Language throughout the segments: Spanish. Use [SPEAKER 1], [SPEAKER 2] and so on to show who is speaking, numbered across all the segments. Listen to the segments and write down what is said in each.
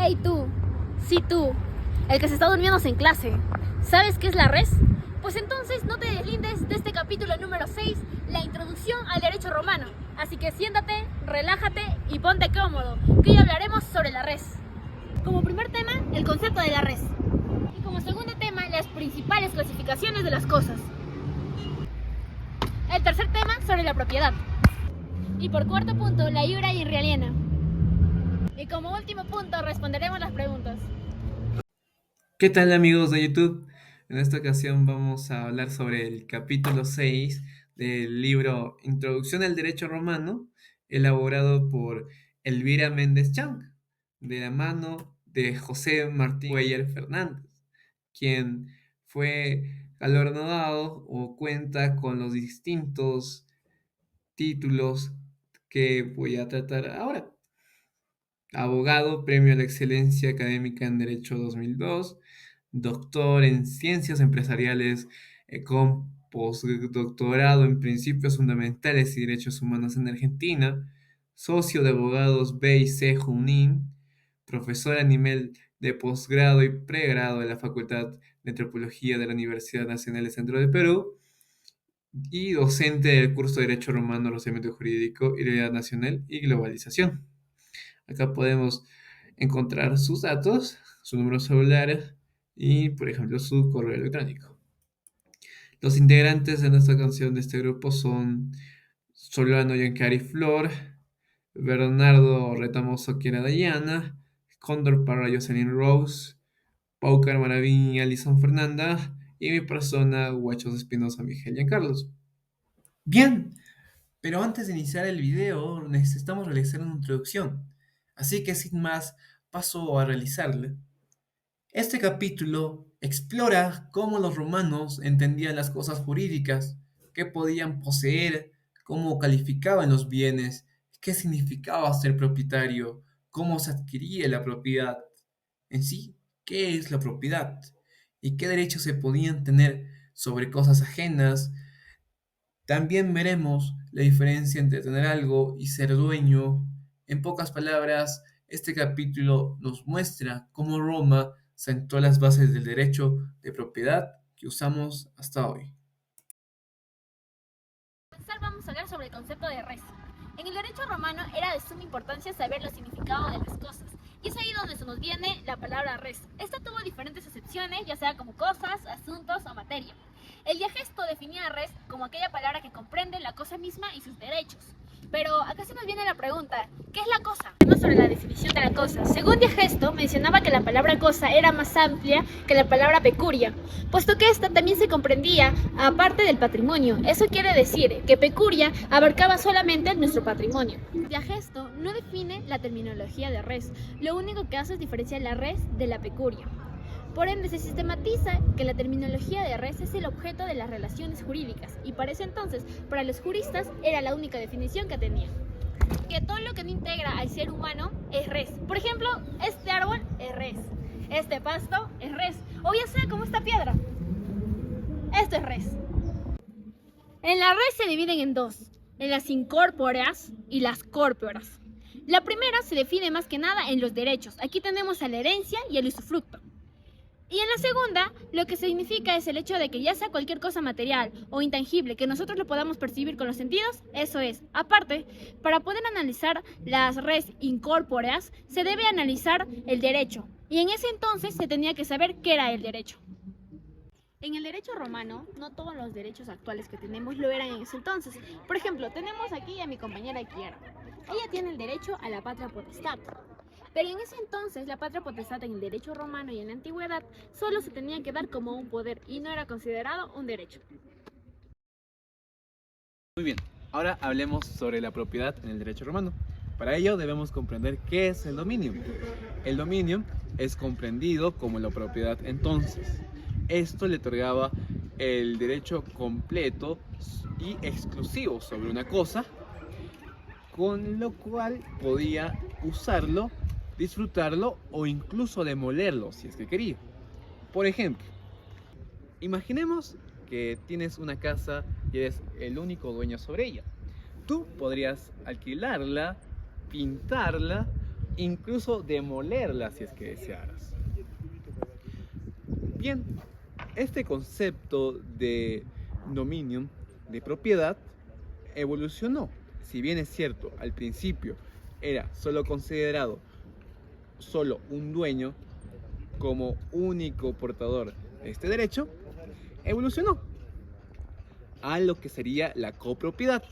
[SPEAKER 1] Hey tú, sí tú, el que se está durmiéndose en clase, ¿sabes qué es la res? Pues entonces no te deslindes de este capítulo número 6, la introducción al derecho romano. Así que siéntate, relájate y ponte cómodo, que hoy hablaremos sobre la res. Como primer tema, el concepto de la res. Y como segundo tema, las principales clasificaciones de las cosas. El tercer tema, sobre la propiedad. Y por cuarto punto, la iura irrealiana. Y como último punto, responderemos las preguntas.
[SPEAKER 2] ¿Qué tal amigos de YouTube? En esta ocasión vamos a hablar sobre el capítulo 6 del libro Introducción al Derecho Romano, elaborado por Elvira Méndez Chang, de la mano de José Martín Cuéllar Fernández, quien fue galardonado o cuenta con los distintos títulos que voy a tratar ahora. Abogado, Premio a la Excelencia Académica en Derecho 2002, doctor en Ciencias Empresariales con postdoctorado en Principios Fundamentales y Derechos Humanos en Argentina, socio de abogados B y C Junín, profesor a nivel de posgrado y pregrado de la Facultad de Antropología de la Universidad Nacional del Centro de Perú y docente del curso de Derecho Romano, Ordenamiento Jurídico, Identidad Nacional y Globalización. Acá podemos encontrar sus datos, su número celular y, por ejemplo, su correo electrónico. Los integrantes de nuestra canción de este grupo son Solano Yancari Flor, Bernardo Retamoso Quiera Dayana, Cóndor Parra Jocelyn Rose, Paucar Maravín Alison Fernanda y mi persona, Guachos Espinosa Miguel Giancarlos. Bien, pero antes de iniciar el video necesitamos realizar una introducción, así que sin más paso a realizarla. Este capítulo explora cómo los romanos entendían las cosas jurídicas, qué podían poseer, cómo calificaban los bienes, qué significaba ser propietario, cómo se adquiría la propiedad. En sí, ¿qué es la propiedad? ¿Y qué derechos se podían tener sobre cosas ajenas? También veremos la diferencia entre tener algo y ser dueño. En pocas palabras, este capítulo nos muestra cómo Roma sentó las bases del derecho de propiedad que usamos hasta hoy.
[SPEAKER 1] Vamos a hablar sobre el concepto de res. En el derecho romano era de suma importancia saber los significados de las cosas. Y es ahí donde se nos viene la palabra res. Esta tuvo diferentes acepciones, ya sea como cosas, asuntos o materia. El diagesto definía a res como aquella palabra que comprende la cosa misma y sus derechos. Pero acá se nos viene la pregunta, ¿qué es la cosa? Vamos sobre la definición de la cosa. Según Diagesto, mencionaba que la palabra cosa era más amplia que la palabra pecuria, puesto que esta también se comprendía aparte del patrimonio. Eso quiere decir que pecuria abarcaba solamente nuestro patrimonio. Diagesto no define la terminología de res, lo único que hace es diferenciar la res de la pecuria. Por ende, se sistematiza que la terminología de res es el objeto de las relaciones jurídicas y para ese entonces, para los juristas, era la única definición que tenían. Que todo lo que no integra al ser humano es res. Por ejemplo, este árbol es res, este pasto es res, o ya sea como esta piedra. Esto es res. En la res se dividen en dos, en las incorpóreas y las córporas. La primera se define más que nada en los derechos. Aquí tenemos a la herencia y el usufructo. Y en la segunda, lo que significa es el hecho de que ya sea cualquier cosa material o intangible que nosotros lo podamos percibir con los sentidos, eso es. Aparte, para poder analizar las res incorpóreas, se debe analizar el derecho. Y en ese entonces se tenía que saber qué era el derecho. En el derecho romano, no todos los derechos actuales que tenemos lo eran en ese entonces. Por ejemplo, tenemos aquí a mi compañera Kiara. Ella tiene el derecho a la patria potestad. Pero en ese entonces, la patria potestad en el derecho romano y en la antigüedad solo se tenía que dar como un poder y no era considerado un derecho.
[SPEAKER 2] Muy bien, ahora hablemos sobre la propiedad en el derecho romano. Para ello debemos comprender qué es el dominio. El dominio es comprendido como la propiedad entonces. Esto le otorgaba el derecho completo y exclusivo sobre una cosa, con lo cual podía usarlo, disfrutarlo o incluso demolerlo si es que quería. Por ejemplo, imaginemos que tienes una casa y eres el único dueño sobre ella. Tú podrías alquilarla, pintarla,
[SPEAKER 3] incluso demolerla si es que desearas. Bien, este concepto de dominio, de propiedad, evolucionó. Si bien es cierto, al principio era solo considerado solo un dueño como único portador de este derecho, evolucionó a lo que sería la copropiedad.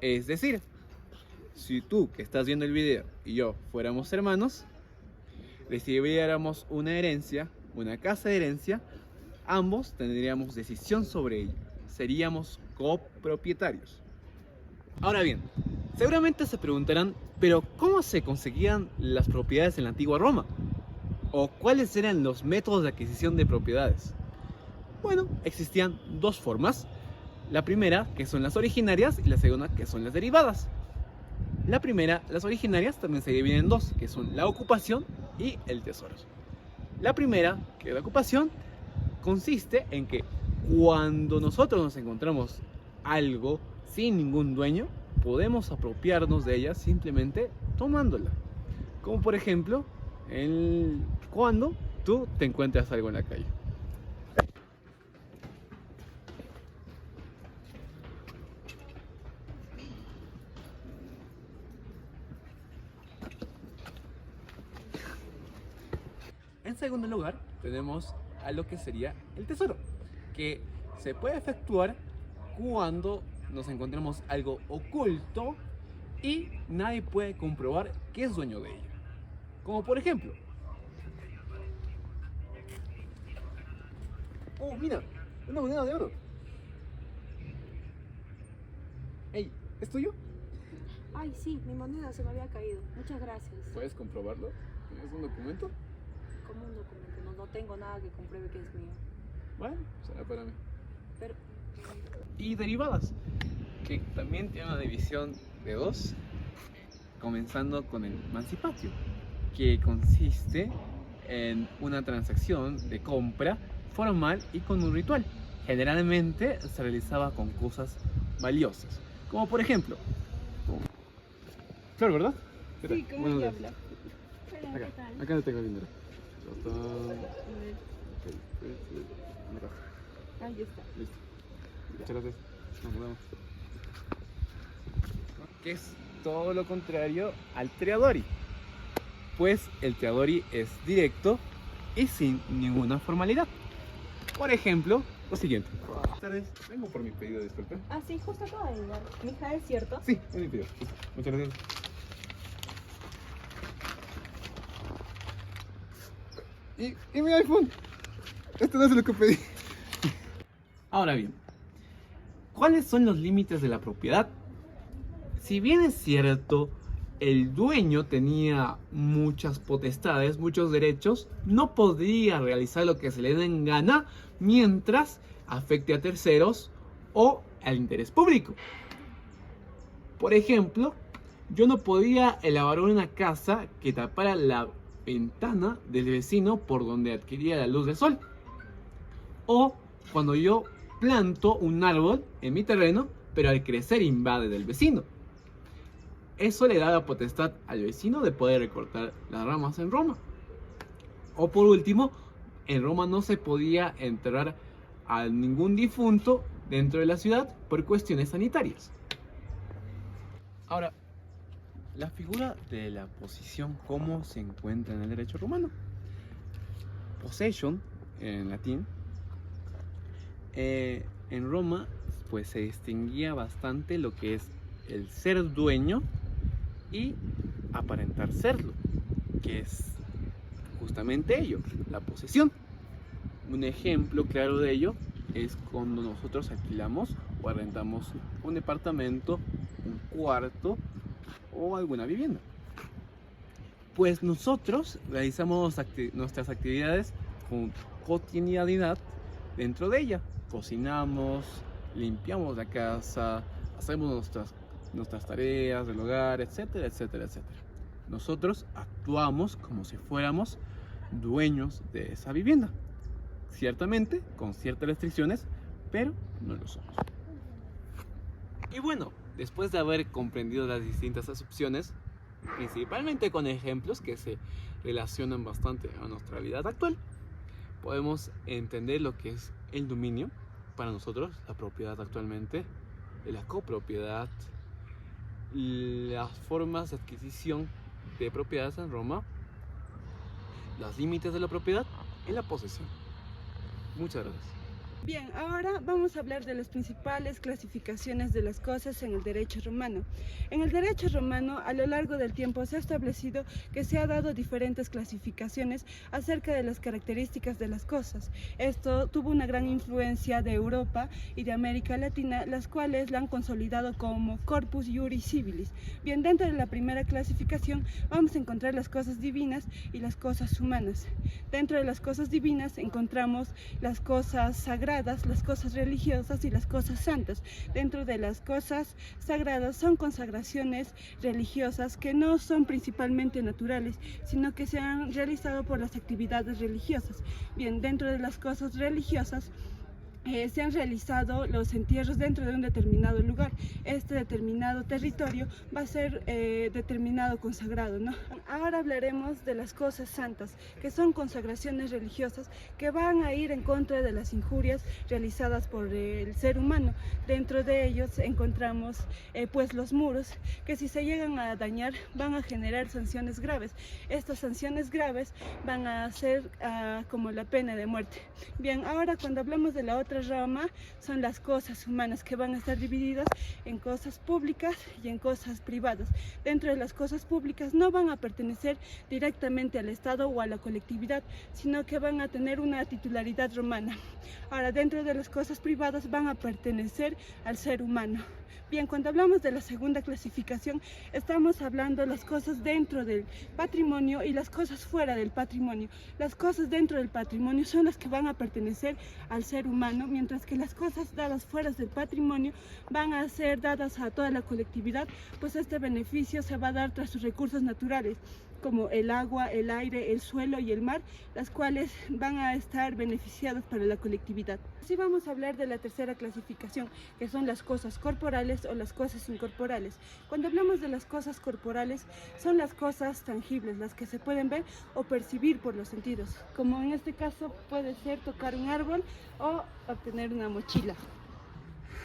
[SPEAKER 3] Es decir, si tú que estás viendo el video y yo fuéramos hermanos, recibiéramos una herencia, una casa de herencia, ambos tendríamos decisión sobre ello. Seríamos copropietarios. Ahora bien, seguramente se preguntarán, pero ¿cómo se conseguían las propiedades en la antigua Roma? ¿O cuáles eran los métodos de adquisición de propiedades? Bueno, existían dos formas. La primera, que son las originarias, y la segunda, que son las derivadas. La primera, las originarias, también se dividen en dos, que son la ocupación y el tesoro. La primera, que es la ocupación, consiste en que cuando nosotros nos encontramos algo sin ningún dueño, podemos apropiarnos de ella simplemente tomándola. Como por ejemplo, cuando tú te encuentras algo en la calle. En segundo lugar, tenemos a lo que sería el tesoro, que se puede efectuar cuando nos encontramos algo oculto y nadie puede comprobar que es dueño de ello. Como por ejemplo, oh, mira, una moneda de oro. Hey, ¿es tuyo?
[SPEAKER 4] Ay, sí, mi moneda se me había caído. Muchas gracias.
[SPEAKER 3] ¿Puedes comprobarlo? ¿Tienes un documento?
[SPEAKER 4] Como un documento, no tengo nada que compruebe que es mío.
[SPEAKER 3] Bueno, será para mí.
[SPEAKER 4] Pero,
[SPEAKER 3] Y derivadas, que también tiene una división de dos, comenzando con el mancipatio, que consiste en una transacción de compra formal y con un ritual. Generalmente se realizaba con cosas valiosas, como por ejemplo, claro, ¿verdad?
[SPEAKER 4] sí, ¿cómo
[SPEAKER 3] Buenos
[SPEAKER 4] que
[SPEAKER 3] días.
[SPEAKER 4] habla? Hola,
[SPEAKER 3] Acá,
[SPEAKER 4] ¿qué tal?
[SPEAKER 3] acá no tengo el dinero.
[SPEAKER 4] Ahí está.
[SPEAKER 3] Listo. Muchas gracias. Nos vemos. Que es todo lo contrario al Triadori. Pues el Triadori es directo y sin ninguna formalidad. Por ejemplo, lo siguiente. Buenas tardes. Vengo por mi pedido, disculpe.
[SPEAKER 4] Ah, sí, justo acabo de llegar. Mija, ¿es cierto?
[SPEAKER 3] Sí, es mi pedido. Muchas gracias. Y mi iPhone. Esto no es lo que pedí. Ahora bien, ¿cuáles son los límites de la propiedad? Si bien es cierto, el dueño tenía muchas potestades, muchos derechos, no podía realizar lo que se le dé en gana mientras afecte a terceros o al interés público. Por ejemplo, yo no podía elaborar una casa que tapara la ventana del vecino por donde adquiría la luz del sol. O cuando yo planto un árbol en mi terreno, pero al crecer invade del vecino. Eso le da la potestad al vecino de poder recortar las ramas en Roma. O por último, en Roma no se podía enterrar a ningún difunto dentro de la ciudad por cuestiones sanitarias. Ahora, la figura de la posesión, ¿cómo se encuentra en el derecho romano? Possession, en latín, en Roma pues se distinguía bastante lo que es el ser dueño y aparentar serlo, que es justamente ello, la posesión. Un ejemplo claro de ello es cuando nosotros alquilamos o arrendamos un departamento, un cuarto o alguna vivienda. Pues nosotros realizamos nuestras actividades con cotidianidad dentro de ella. Cocinamos, limpiamos la casa, hacemos nuestras tareas del hogar, etcétera, etcétera, etcétera. Nosotros actuamos como si fuéramos dueños de esa vivienda. Ciertamente, con ciertas restricciones, pero no lo somos. Y bueno, después de haber comprendido las distintas acepciones, principalmente con ejemplos que se relacionan bastante a nuestra realidad actual, podemos entender lo que es el dominio para nosotros, la propiedad actualmente, la copropiedad, las formas de adquisición de propiedades en Roma, los límites de la propiedad y la posesión. Muchas gracias.
[SPEAKER 4] Bien, ahora vamos a hablar de las principales clasificaciones de las cosas en el derecho romano. En el derecho romano, a lo largo del tiempo se ha establecido que se ha dado diferentes clasificaciones acerca de las características de las cosas. Esto tuvo una gran influencia de Europa y de América Latina, las cuales la han consolidado como corpus iuris civilis. Bien, dentro de la primera clasificación vamos a encontrar las cosas divinas y las cosas humanas. Dentro de las cosas divinas encontramos las cosas sagradas, las cosas religiosas y las cosas santas. Dentro de las cosas sagradas son consagraciones religiosas que no son principalmente naturales, sino que se han realizado por las actividades religiosas. Bien, dentro de las cosas religiosas se han realizado los entierros dentro de un determinado lugar. Este determinado territorio va a ser determinado consagrado, ¿no? Ahora hablaremos de las cosas santas, que son consagraciones religiosas que van a ir en contra de las injurias realizadas por el ser humano. Dentro de ellos encontramos pues los muros, que si se llegan a dañar van a generar sanciones graves. Estas sanciones graves van a ser como la pena de muerte. Bien, ahora cuando hablamos de la otra rama, son las cosas humanas, que van a estar divididas en cosas públicas y en cosas privadas. Dentro de las cosas públicas no van a pertenecer directamente al Estado o a la colectividad, sino que van a tener una titularidad romana. Ahora, dentro de las cosas privadas van a pertenecer al ser humano. Bien, cuando hablamos de la segunda clasificación, estamos hablando de las cosas dentro del patrimonio y las cosas fuera del patrimonio. Las cosas dentro del patrimonio son las que van a pertenecer al ser humano, mientras que las cosas dadas fuera del patrimonio van a ser dadas a toda la colectividad, pues este beneficio se va a dar tras sus recursos naturales, como el agua, el aire, el suelo y el mar, las cuales van a estar beneficiadas para la colectividad. Así vamos a hablar de la tercera clasificación, que son las cosas corporales o las cosas incorporales. Cuando hablamos de las cosas corporales, son las cosas tangibles, las que se pueden ver o percibir por los sentidos, como en este caso puede ser tocar un árbol o obtener una mochila.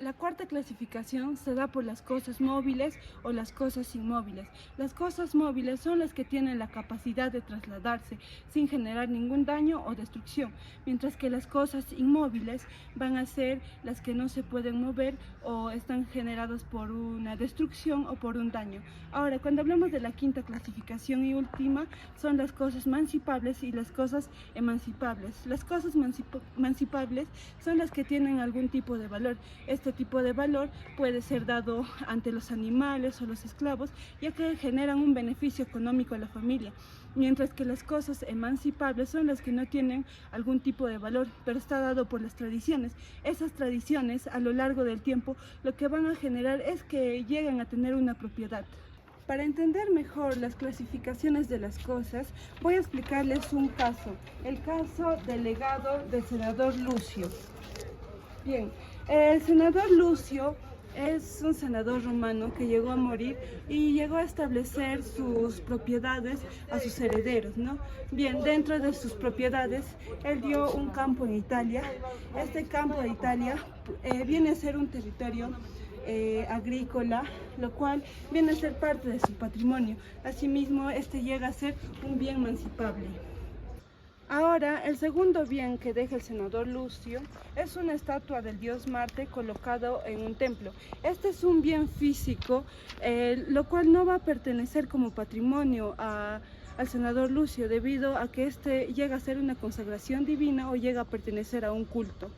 [SPEAKER 4] La cuarta clasificación se da por las cosas móviles o las cosas inmóviles. Las cosas móviles son las que tienen la capacidad de trasladarse sin generar ningún daño o destrucción, mientras que las cosas inmóviles van a ser las que no se pueden mover o están generadas por una destrucción o por un daño. Ahora, cuando hablamos de la quinta clasificación y última, son las cosas mancipables y las cosas emancipables. Las cosas mancipables son las que tienen algún tipo de valor. Este tipo de valor puede ser dado ante los animales o los esclavos, ya que generan un beneficio económico a la familia, mientras que las cosas emancipables son las que no tienen algún tipo de valor, pero está dado por las tradiciones. Esas tradiciones a lo largo del tiempo lo que van a generar es que lleguen a tener una propiedad. Para entender mejor las clasificaciones de las cosas, voy a explicarles un caso, el caso del legado del senador Lucio. Bien, el senador Lucio es un senador romano que llegó a morir y llegó a establecer sus propiedades a sus herederos, ¿no? Bien, dentro de sus propiedades, él dio un campo en Italia. Este campo de Italia viene a ser un territorio agrícola, lo cual viene a ser parte de su patrimonio. Asimismo, este llega a ser un bien mancipable. Ahora, el segundo bien que deja el senador Lucio es una estatua del dios Marte colocado en un templo. Este es un bien físico, lo cual no va a pertenecer como patrimonio al senador Lucio, debido a que este llega a ser una consagración divina o llega a pertenecer a un culto.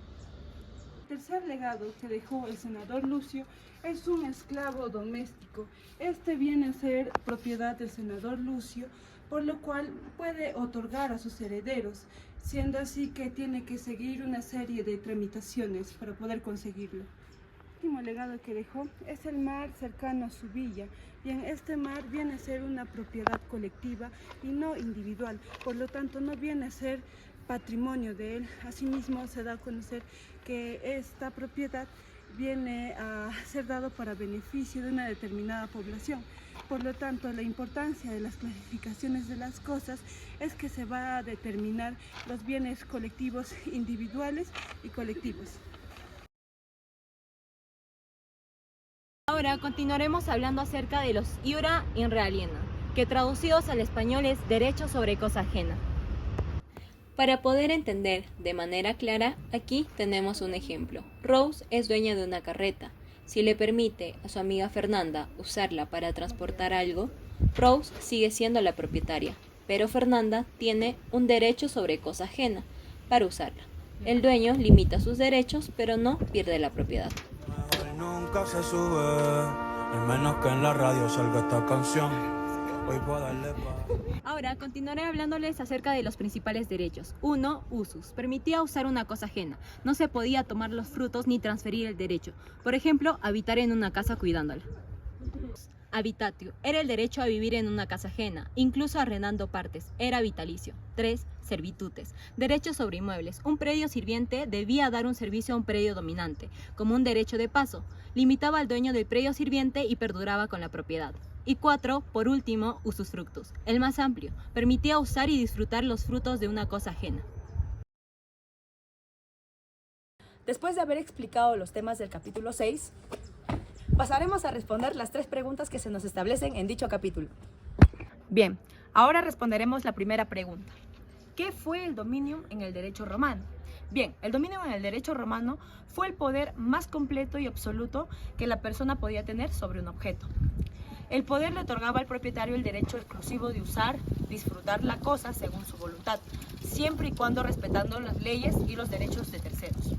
[SPEAKER 4] El tercer legado que dejó el senador Lucio es un esclavo doméstico. Este viene a ser propiedad del senador Lucio, por lo cual puede otorgar a sus herederos, siendo así que tiene que seguir una serie de tramitaciones para poder conseguirlo. El último legado que dejó es el mar cercano a su villa. Bien, este mar viene a ser una propiedad colectiva y no individual, por lo tanto no viene a ser patrimonio de él. Asimismo, se da a conocer que esta propiedad viene a ser dado para beneficio de una determinada población. Por lo tanto, la importancia de las clasificaciones de las cosas es que se va a determinar los bienes colectivos individuales y colectivos.
[SPEAKER 5] Ahora continuaremos hablando acerca de los iura in re aliena, que traducidos al español es derecho sobre cosa ajena. Para poder entender de manera clara, aquí tenemos un ejemplo. Rose es dueña de una carreta. Si le permite a su amiga Fernanda usarla para transportar algo, Rose sigue siendo la propietaria, pero Fernanda tiene un derecho sobre cosa ajena para usarla. El dueño limita sus derechos, pero no pierde la propiedad.
[SPEAKER 6] Nunca se sube, al menos que en la radio salga esta canción. Hoy puedo darle
[SPEAKER 5] Ahora continuaré hablándoles acerca de los principales derechos. 1. Usus. Permitía usar una cosa ajena. No se podía tomar los frutos ni transferir el derecho. Por ejemplo, habitar en una casa cuidándola. Habitatio. Era el derecho a vivir en una casa ajena, incluso arrendando partes. Era vitalicio. 3. Servitutes. Derechos sobre inmuebles. Un predio sirviente debía dar un servicio a un predio dominante, como un derecho de paso. Limitaba al dueño del predio sirviente y perduraba con la propiedad. Y 4, por último, usufructus, el más amplio. Permitía usar y disfrutar los frutos de una cosa ajena.
[SPEAKER 7] Después de haber explicado los temas del capítulo 6, pasaremos a responder las 3 preguntas que se nos establecen en dicho capítulo. Bien, ahora responderemos la primera pregunta. ¿Qué fue el dominium en el derecho romano? Bien, el dominio en el derecho romano fue el poder más completo y absoluto que la persona podía tener sobre un objeto. El poder le otorgaba al propietario el derecho exclusivo de usar, disfrutar la cosa según su voluntad, siempre y cuando respetando las leyes y los derechos de terceros.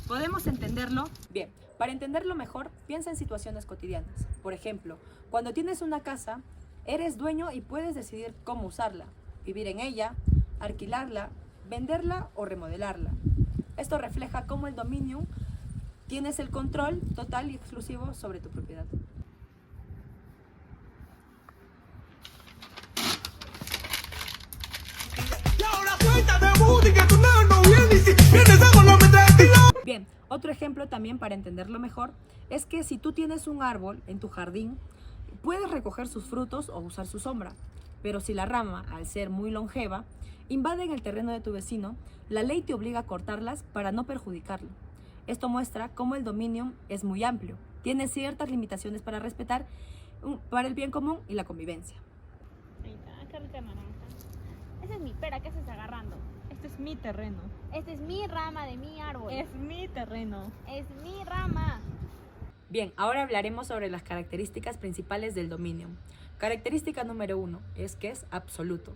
[SPEAKER 7] ¿Podemos entenderlo? Bien, para entenderlo mejor, piensa en situaciones cotidianas. Por ejemplo, cuando tienes una casa, eres dueño y puedes decidir cómo usarla, vivir en ella, alquilarla, venderla o remodelarla. Esto refleja cómo el dominio tienes el control total y exclusivo sobre tu propiedad. Bien, otro ejemplo también para entenderlo mejor es que si tú tienes un árbol en tu jardín, puedes recoger sus frutos o usar su sombra, pero si la rama, al ser muy longeva, invaden el terreno de tu vecino, la ley te obliga a cortarlas para no perjudicarlo. Esto muestra cómo el dominio es muy amplio, tiene ciertas limitaciones para respetar para el bien común y la convivencia.
[SPEAKER 1] Ahí está, qué rica naranja. Esa es mi pera, ¿qué estás agarrando?
[SPEAKER 5] Este es mi terreno.
[SPEAKER 1] Esta es mi rama de mi árbol.
[SPEAKER 5] Es mi terreno.
[SPEAKER 1] Es mi rama.
[SPEAKER 7] Bien, ahora hablaremos sobre las características principales del dominio. Característica número 1 es que es absoluto,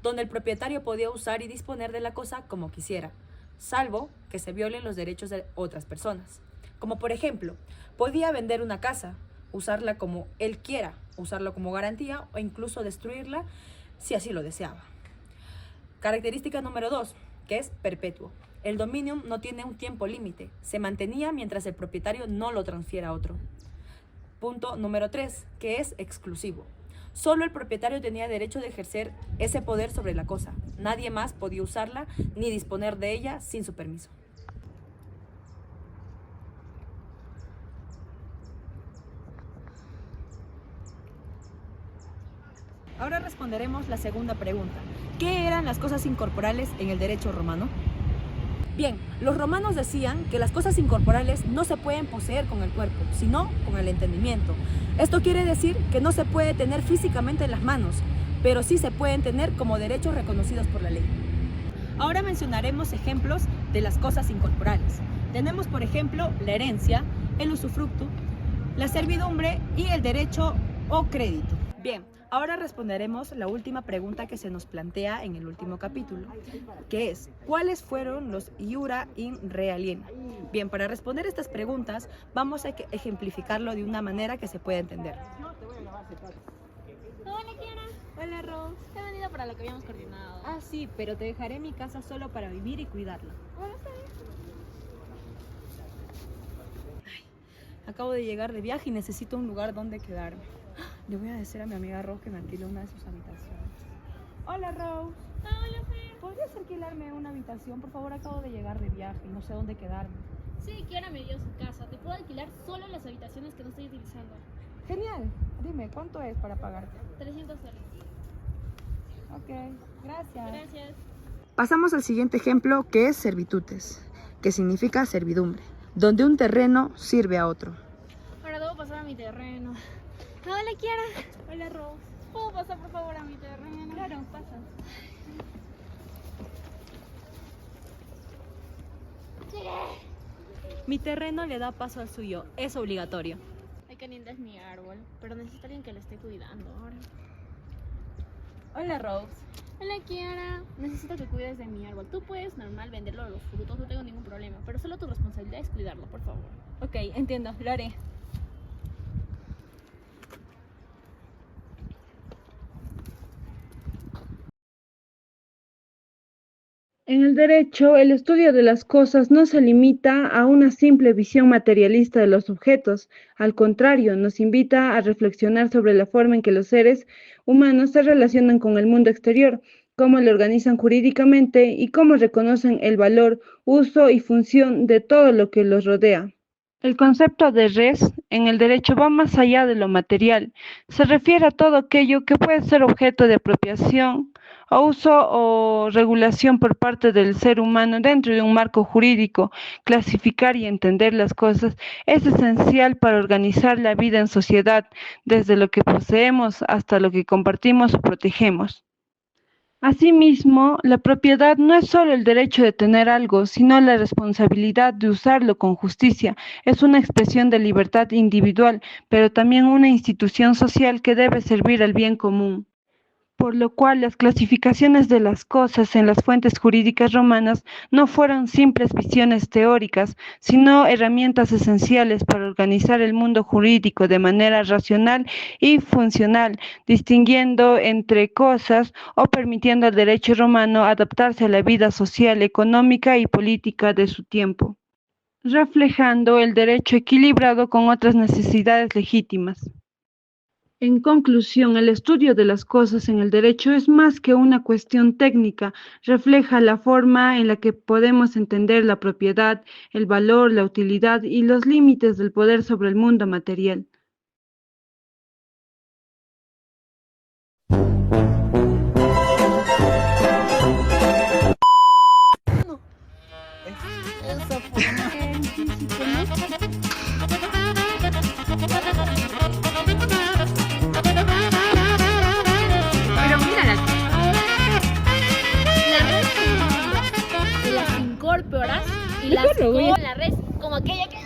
[SPEAKER 7] donde el propietario podía usar y disponer de la cosa como quisiera, salvo que se violen los derechos de otras personas. Como por ejemplo, podía vender una casa, usarla como él quiera, usarla como garantía o incluso destruirla si así lo deseaba. Característica número 2, que es perpetuo. El dominio no tiene un tiempo límite, se mantenía mientras el propietario no lo transfiera a otro. Punto número 3, que es exclusivo. Solo el propietario tenía derecho de ejercer ese poder sobre la cosa. Nadie más podía usarla ni disponer de ella sin su permiso. Ahora responderemos la segunda pregunta. ¿Qué eran las cosas incorporales en el derecho romano? Bien, los romanos decían que las cosas incorporales no se pueden poseer con el cuerpo, sino con el entendimiento. Esto quiere decir que no se puede tener físicamente en las manos, pero sí se pueden tener como derechos reconocidos por la ley. Ahora mencionaremos ejemplos de las cosas incorporales. Tenemos, por ejemplo, la herencia, el usufructo, la servidumbre y el derecho o crédito. Bien, ahora responderemos la última pregunta que se nos plantea en el último capítulo, que es, ¿cuáles fueron los iura in re aliena? Bien, para responder estas preguntas, vamos a ejemplificarlo de una manera que se pueda entender.
[SPEAKER 1] Hola, Kiara.
[SPEAKER 5] Hola, Rose.
[SPEAKER 1] Te he venido para lo que habíamos coordinado.
[SPEAKER 5] Ah, sí, pero te dejaré mi casa solo para vivir y cuidarla.
[SPEAKER 1] Bueno, está bien.
[SPEAKER 7] Acabo de llegar de viaje y necesito un lugar donde quedarme. Le voy a decir a mi amiga Rose que me alquile una de sus habitaciones. Hola, Rose.
[SPEAKER 1] Hola, Fer.
[SPEAKER 7] ¿Podrías alquilarme una habitación? Por favor, acabo de llegar de viaje y no sé dónde quedarme.
[SPEAKER 1] Sí, Kiara me dio su casa. Te puedo alquilar solo las habitaciones que no estoy utilizando.
[SPEAKER 7] Genial. Dime, ¿cuánto es para pagarte?
[SPEAKER 1] 300 soles.
[SPEAKER 7] Ok, gracias.
[SPEAKER 1] Gracias.
[SPEAKER 7] Pasamos al siguiente ejemplo, que es servitutes, que significa servidumbre, donde un terreno sirve a otro.
[SPEAKER 1] Ahora debo pasar a mi terreno. Hola, Kiara. Hola, Rose. ¿Puedo pasar, por favor, a mi terreno?
[SPEAKER 5] Claro, pasa. Mi terreno le da paso al suyo, es obligatorio.
[SPEAKER 1] Ay, qué linda es mi árbol, pero necesito a alguien que lo esté cuidando ahora.
[SPEAKER 5] Hola, Rose.
[SPEAKER 1] Hola, Kiara. Necesito que cuides de mi árbol. Tú puedes normal venderlo los frutos, no tengo ningún problema, pero solo tu responsabilidad es cuidarlo, por favor.
[SPEAKER 5] Ok, entiendo, lo haré.
[SPEAKER 4] En el derecho, el estudio de las cosas no se limita a una simple visión materialista de los objetos. Al contrario, nos invita a reflexionar sobre la forma en que los seres humanos se relacionan con el mundo exterior, cómo lo organizan jurídicamente y cómo reconocen el valor, uso y función de todo lo que los rodea. El concepto de res en el derecho va más allá de lo material. Se refiere a todo aquello que puede ser objeto de apropiación o uso o regulación por parte del ser humano dentro de un marco jurídico. Clasificar y entender las cosas es esencial para organizar la vida en sociedad, desde lo que poseemos hasta lo que compartimos o protegemos. Asimismo, la propiedad no es solo el derecho de tener algo, sino la responsabilidad de usarlo con justicia. Es una expresión de libertad individual, pero también una institución social que debe servir al bien común. Por lo cual las clasificaciones de las cosas en las fuentes jurídicas romanas no fueron simples visiones teóricas, sino herramientas esenciales para organizar el mundo jurídico de manera racional y funcional, distinguiendo entre cosas o permitiendo al derecho romano adaptarse a la vida social, económica y política de su tiempo, reflejando el derecho equilibrado con otras necesidades legítimas. En conclusión, el estudio de las cosas en el derecho es más que una cuestión técnica, refleja la forma en la que podemos entender la propiedad, el valor, la utilidad y los límites del poder sobre el mundo material.
[SPEAKER 5] Pero mírala.
[SPEAKER 1] La res las incorporas y las
[SPEAKER 5] Déjalo, güey.
[SPEAKER 1] con la res como aquella que